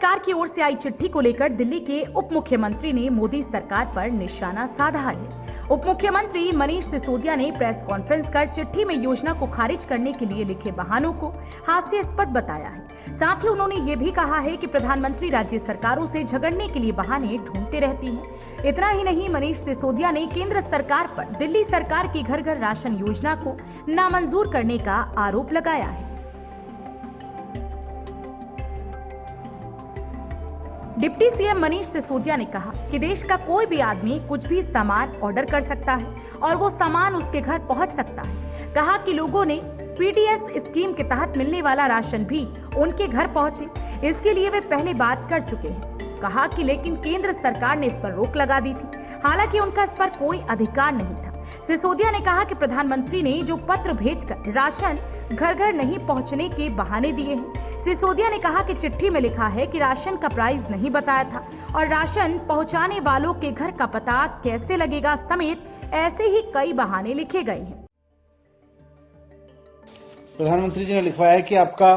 सरकार की ओर से आई चिट्ठी को लेकर दिल्ली के उप मुख्यमंत्री ने मोदी सरकार पर निशाना साधा है। उप मुख्यमंत्री मनीष सिसोदिया ने प्रेस कॉन्फ्रेंस कर चिट्ठी में योजना को खारिज करने के लिए लिखे बहानों को हास्यास्पद बताया है। साथ ही उन्होंने ये भी कहा है कि प्रधानमंत्री राज्य सरकारों से झगड़ने के लिए बहाने ढूंढते रहती हैं। इतना ही नहीं, मनीष सिसोदिया ने केंद्र सरकार पर दिल्ली सरकार की घर घर राशन योजना को नामंजूर करने का आरोप लगाया है। डिप्टी सीएम मनीष सिसोदिया ने कहा कि देश का कोई भी आदमी कुछ भी सामान ऑर्डर कर सकता है और वो सामान उसके घर पहुंच सकता है। कहा कि लोगों ने पीडीएस स्कीम के तहत मिलने वाला राशन भी उनके घर पहुंचे, इसके लिए वे पहले बात कर चुके हैं। कहा कि लेकिन केंद्र सरकार ने इस पर रोक लगा दी थी, हालांकि उनका इस पर कोई अधिकार नहीं था। सिसोदिया ने कहा कि प्रधानमंत्री ने जो पत्र भेजकर राशन घर घर नहीं पहुंचने के बहाने दिए हैं। सिसोदिया ने कहा कि चिट्ठी में लिखा है कि राशन का प्राइस नहीं बताया था और राशन पहुंचाने वालों के घर का पता कैसे लगेगा समेत ऐसे ही कई बहाने लिखे गए हैं। प्रधानमंत्री जी ने लिखवाया है कि आपका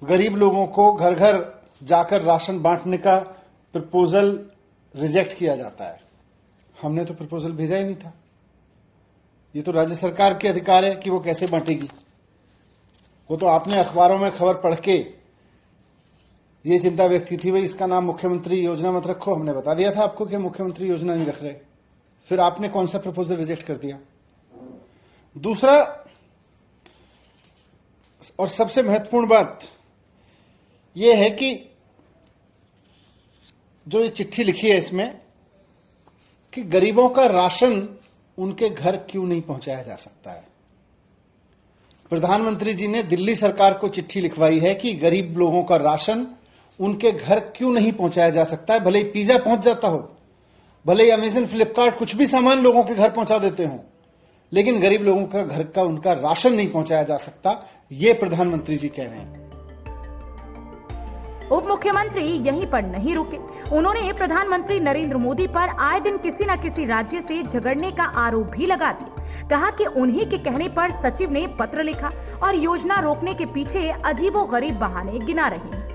गरीब लोगों को घर घर जाकर राशन बांटने का प्रपोजल रिजेक्ट किया जाता है। हमने तो प्रपोजल भेजा ही नहीं था। ये तो राज्य सरकार के अधिकार है कि वो कैसे बांटेगी। वो तो आपने अखबारों में खबर पढ़ के ये चिंता व्यक्त की थी, भाई इसका नाम मुख्यमंत्री योजना मत रखो। हमने बता दिया था आपको कि मुख्यमंत्री योजना नहीं रख रहे। फिर आपने कौन सा प्रपोजल रिजेक्ट कर दिया। दूसरा और सबसे महत्वपूर्ण बात यह है कि जो ये चिट्ठी लिखी है इसमें कि गरीबों का राशन उनके घर क्यों नहीं पहुंचाया जा सकता है। प्रधानमंत्री जी ने दिल्ली सरकार को चिट्ठी लिखवाई है कि गरीब लोगों का राशन उनके घर क्यों नहीं पहुंचाया जा सकता है। भले ही पिज्जा पहुंच जाता हो, भले ही अमेजन फ्लिपकार्ट कुछ भी सामान लोगों के घर पहुंचा देते हो, लेकिन गरीब लोगों का घर का उनका राशन नहीं पहुंचाया जा सकता। ये प्रधानमंत्री जी कह रहे हैं। उप मुख्यमंत्री यहीं पर नहीं रुके। उन्होंने प्रधानमंत्री नरेंद्र मोदी पर आए दिन किसी न किसी राज्य से झगड़ने का आरोप भी लगा दिया। कहा कि उन्हीं के कहने पर सचिव ने पत्र लिखा और योजना रोकने के पीछे अजीबोगरीब बहाने गिना रहे हैं।